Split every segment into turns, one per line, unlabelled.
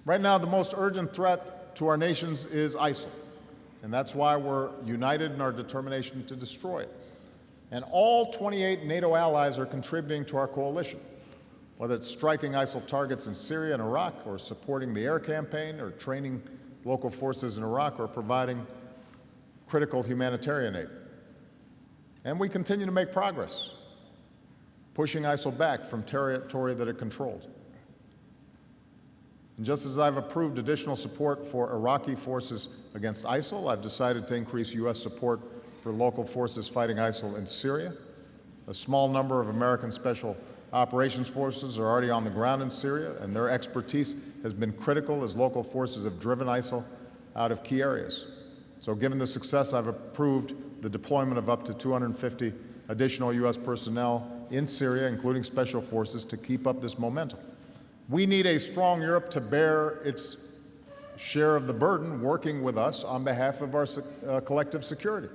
Right now, the most urgent threat to our nations is ISIL, and that's why we're united in our determination to destroy it. And all 28 NATO allies are contributing to our coalition, whether it's striking ISIL targets in Syria and Iraq, or supporting the air campaign, or training local forces in Iraq, or providing critical humanitarian aid. And we continue to make progress, pushing ISIL back from territory that it controlled. And just as I've approved additional support for Iraqi forces against ISIL, I've decided to increase U.S. support for local forces fighting ISIL in Syria. A small number of American Special Operations Forces are already on the ground in Syria, and their expertise has been critical as local forces have driven ISIL out of key areas. So given the success, I've approved the deployment of up to 250 additional U.S. personnel in Syria, including special forces, to keep up this momentum. We need a strong Europe to bear its share of the burden, working with us on behalf of our collective security.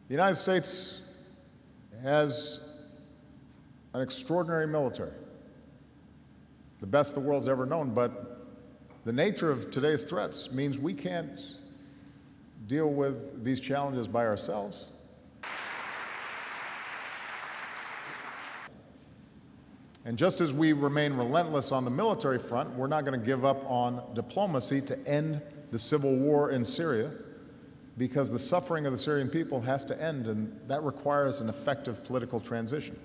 The United States has an extraordinary military, the best the world's ever known, but the nature of today's threats means we can't deal with these challenges by ourselves. And just as we remain relentless on the military front, we're not going to give up on diplomacy to end the civil war in Syria, because the suffering of the Syrian people has to end, and that requires an effective political transition.